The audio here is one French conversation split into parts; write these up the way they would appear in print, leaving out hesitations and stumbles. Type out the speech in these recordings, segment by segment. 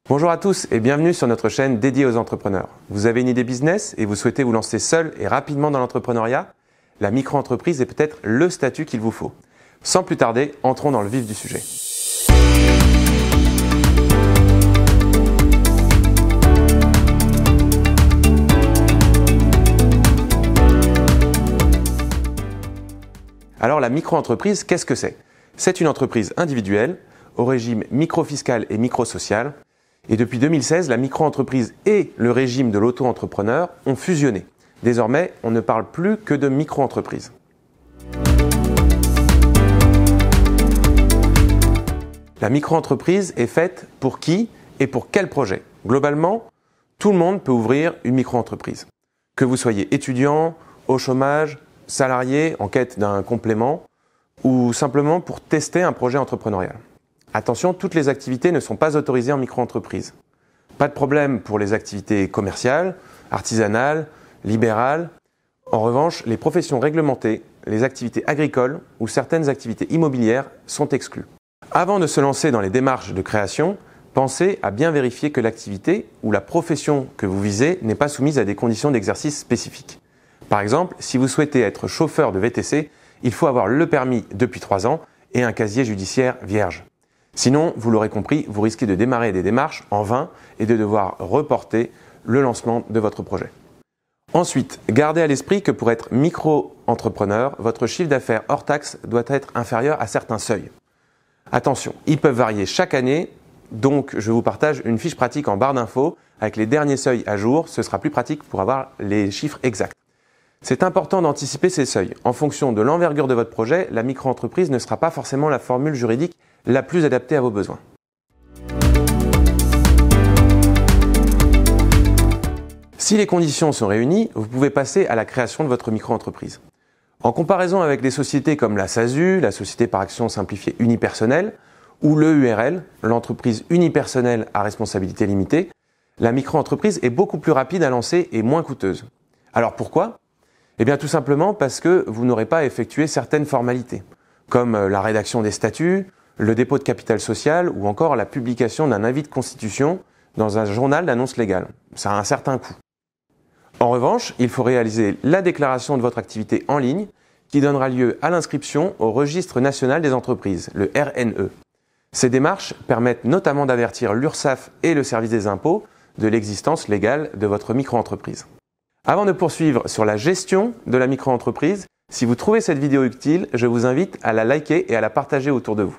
Bonjour à tous et bienvenue sur notre chaîne dédiée aux entrepreneurs. Vous avez une idée business et vous souhaitez vous lancer seul et rapidement dans l'entrepreneuriat? La micro-entreprise est peut-être le statut qu'il vous faut. Sans plus tarder, entrons dans le vif du sujet. Alors la micro-entreprise, qu'est-ce que c'est? C'est une entreprise individuelle, au régime micro-fiscal et micro-social. Et depuis 2016, la micro-entreprise et le régime de l'auto-entrepreneur ont fusionné. Désormais, on ne parle plus que de micro-entreprise. La micro-entreprise est faite pour qui et pour quel projet? Globalement, tout le monde peut ouvrir une micro-entreprise. Que vous soyez étudiant, au chômage, salarié, en quête d'un complément, ou simplement pour tester un projet entrepreneurial. Attention, toutes les activités ne sont pas autorisées en micro-entreprise. Pas de problème pour les activités commerciales, artisanales, libérales. En revanche, les professions réglementées, les activités agricoles ou certaines activités immobilières sont exclues. Avant de se lancer dans les démarches de création, pensez à bien vérifier que l'activité ou la profession que vous visez n'est pas soumise à des conditions d'exercice spécifiques. Par exemple, si vous souhaitez être chauffeur de VTC, il faut avoir le permis depuis 3 ans et un casier judiciaire vierge. Sinon, vous l'aurez compris, vous risquez de démarrer des démarches en vain et de devoir reporter le lancement de votre projet. Ensuite, gardez à l'esprit que pour être micro-entrepreneur, votre chiffre d'affaires hors taxe doit être inférieur à certains seuils. Attention, ils peuvent varier chaque année, donc je vous partage une fiche pratique en barre d'infos avec les derniers seuils à jour, ce sera plus pratique pour avoir les chiffres exacts. C'est important d'anticiper ces seuils. En fonction de l'envergure de votre projet, la micro-entreprise ne sera pas forcément la formule juridique la plus adaptée à vos besoins. Si les conditions sont réunies, vous pouvez passer à la création de votre micro-entreprise. En comparaison avec des sociétés comme la SASU, la Société par Action Simplifiée Unipersonnelle, ou l'EURL, l'entreprise unipersonnelle à responsabilité limitée, la micro-entreprise est beaucoup plus rapide à lancer et moins coûteuse. Alors pourquoi? Eh bien tout simplement parce que vous n'aurez pas à effectuer certaines formalités, comme la rédaction des statuts, le dépôt de capital social ou encore la publication d'un avis de constitution dans un journal d'annonce légale. Ça a un certain coût. En revanche, il faut réaliser la déclaration de votre activité en ligne qui donnera lieu à l'inscription au Registre national des entreprises, le RNE. Ces démarches permettent notamment d'avertir l'URSSAF et le service des impôts de l'existence légale de votre micro-entreprise. Avant de poursuivre sur la gestion de la micro-entreprise, si vous trouvez cette vidéo utile, je vous invite à la liker et à la partager autour de vous.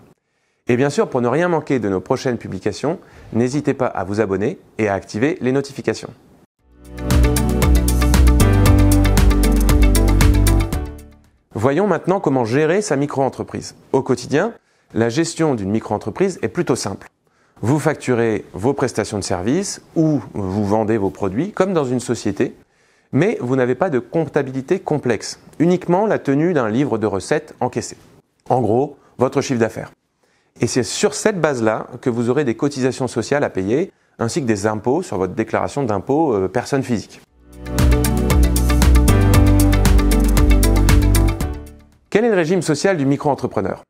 Et bien sûr, pour ne rien manquer de nos prochaines publications, n'hésitez pas à vous abonner et à activer les notifications. Voyons maintenant comment gérer sa micro-entreprise. Au quotidien, la gestion d'une micro-entreprise est plutôt simple. Vous facturez vos prestations de services ou vous vendez vos produits comme dans une société, mais vous n'avez pas de comptabilité complexe, uniquement la tenue d'un livre de recettes encaissé. En gros, votre chiffre d'affaires. Et c'est sur cette base-là que vous aurez des cotisations sociales à payer, ainsi que des impôts sur votre déclaration d'impôt personne physique. Quel est le régime social du micro-entrepreneur?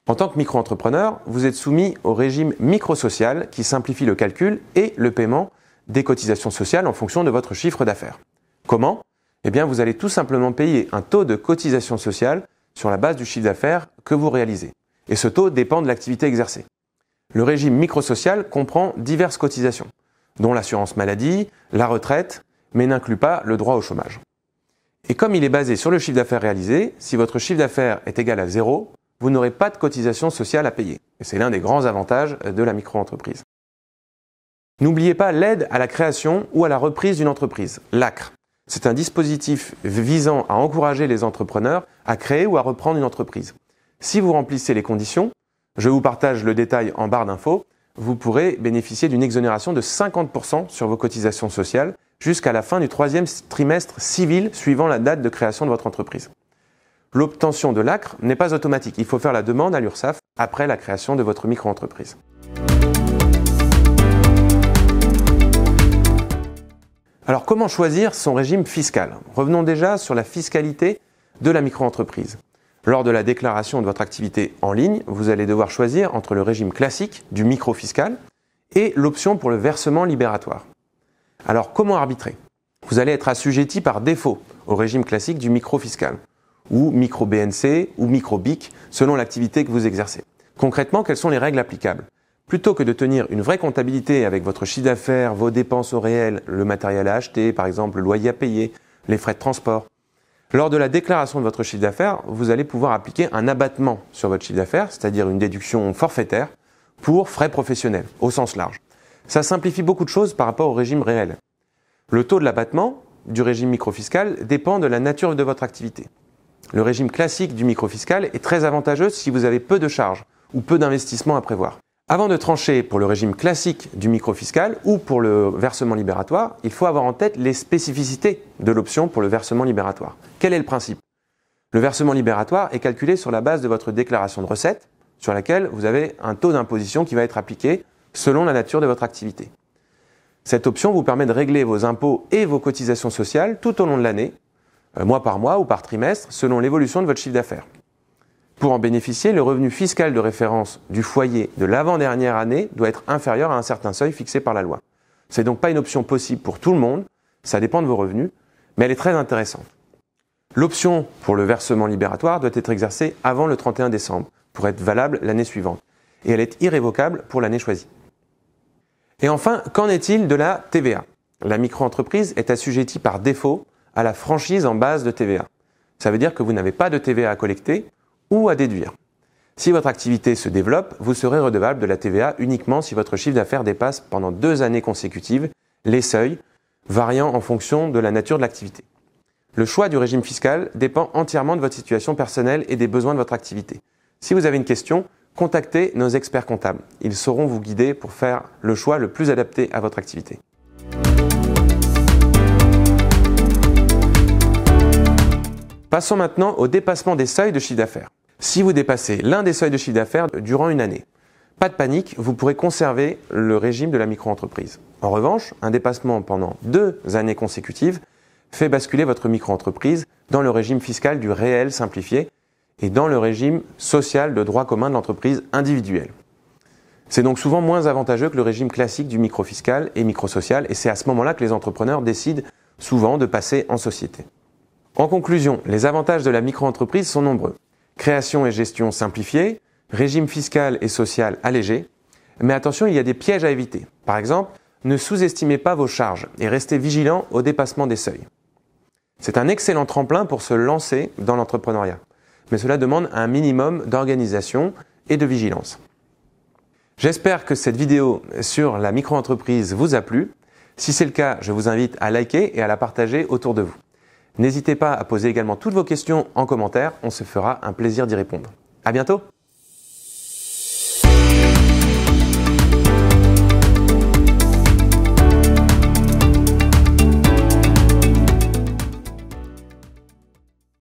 En tant que micro-entrepreneur, vous êtes soumis au régime micro-social qui simplifie le calcul et le paiement des cotisations sociales en fonction de votre chiffre d'affaires. Comment? Eh bien, vous allez tout simplement payer un taux de cotisation sociale sur la base du chiffre d'affaires que vous réalisez. Et ce taux dépend de l'activité exercée. Le régime micro-social comprend diverses cotisations, dont l'assurance maladie, la retraite, mais n'inclut pas le droit au chômage. Et comme il est basé sur le chiffre d'affaires réalisé, si votre chiffre d'affaires est égal à 0, vous n'aurez pas de cotisation sociale à payer. Et c'est l'un des grands avantages de la micro-entreprise. N'oubliez pas l'aide à la création ou à la reprise d'une entreprise, l'ACRE. C'est un dispositif visant à encourager les entrepreneurs à créer ou à reprendre une entreprise. Si vous remplissez les conditions, je vous partage le détail en barre d'infos, vous pourrez bénéficier d'une exonération de 50% sur vos cotisations sociales jusqu'à la fin du 3e trimestre civil suivant la date de création de votre entreprise. L'obtention de l'ACRE n'est pas automatique, il faut faire la demande à l'URSSAF après la création de votre micro-entreprise. Alors comment choisir son régime fiscal? Revenons déjà sur la fiscalité de la micro-entreprise. Lors de la déclaration de votre activité en ligne, vous allez devoir choisir entre le régime classique du micro-fiscal et l'option pour le versement libératoire. Alors comment arbitrer? Vous allez être assujetti par défaut au régime classique du micro-fiscal, ou micro-BNC, ou micro-BIC, selon l'activité que vous exercez. Concrètement, quelles sont les règles applicables? Plutôt que de tenir une vraie comptabilité avec votre chiffre d'affaires, vos dépenses au réel, le matériel à acheter, par exemple le loyer à payer, les frais de transport, lors de la déclaration de votre chiffre d'affaires, vous allez pouvoir appliquer un abattement sur votre chiffre d'affaires, c'est-à-dire une déduction forfaitaire, pour frais professionnels, au sens large. Ça simplifie beaucoup de choses par rapport au régime réel. Le taux de l'abattement du régime microfiscal dépend de la nature de votre activité. Le régime classique du microfiscal est très avantageux si vous avez peu de charges ou peu d'investissements à prévoir. Avant de trancher pour le régime classique du microfiscal ou pour le versement libératoire, il faut avoir en tête les spécificités de l'option pour le versement libératoire. Quel est le principe? Le versement libératoire est calculé sur la base de votre déclaration de recettes, sur laquelle vous avez un taux d'imposition qui va être appliqué selon la nature de votre activité. Cette option vous permet de régler vos impôts et vos cotisations sociales tout au long de l'année, mois par mois ou par trimestre, selon l'évolution de votre chiffre d'affaires. Pour en bénéficier, le revenu fiscal de référence du foyer de l'avant-dernière année doit être inférieur à un certain seuil fixé par la loi. Ce n'est donc pas une option possible pour tout le monde, ça dépend de vos revenus, mais elle est très intéressante. L'option pour le versement libératoire doit être exercée avant le 31 décembre pour être valable l'année suivante, et elle est irrévocable pour l'année choisie. Et enfin, qu'en est-il de la TVA? La micro-entreprise est assujettie par défaut à la franchise en base de TVA. Ça veut dire que vous n'avez pas de TVA à collecter ou à déduire. Si votre activité se développe, vous serez redevable de la TVA uniquement si votre chiffre d'affaires dépasse pendant 2 années consécutives les seuils, variant en fonction de la nature de l'activité. Le choix du régime fiscal dépend entièrement de votre situation personnelle et des besoins de votre activité. Si vous avez une question, contactez nos experts comptables. Ils sauront vous guider pour faire le choix le plus adapté à votre activité. Passons maintenant au dépassement des seuils de chiffre d'affaires. Si vous dépassez l'un des seuils de chiffre d'affaires durant une année, pas de panique, vous pourrez conserver le régime de la micro-entreprise. En revanche, un dépassement pendant 2 années consécutives fait basculer votre micro-entreprise dans le régime fiscal du réel simplifié et dans le régime social de droit commun de l'entreprise individuelle. C'est donc souvent moins avantageux que le régime classique du micro-fiscal et micro-social, et c'est à ce moment-là que les entrepreneurs décident souvent de passer en société. En conclusion, les avantages de la micro-entreprise sont nombreux. Création et gestion simplifiée, régime fiscal et social allégé, mais attention, il y a des pièges à éviter. Par exemple, ne sous-estimez pas vos charges et restez vigilant au dépassement des seuils. C'est un excellent tremplin pour se lancer dans l'entrepreneuriat, mais cela demande un minimum d'organisation et de vigilance. J'espère que cette vidéo sur la micro-entreprise vous a plu. Si c'est le cas, je vous invite à liker et à la partager autour de vous. N'hésitez pas à poser également toutes vos questions en commentaire, on se fera un plaisir d'y répondre. À bientôt!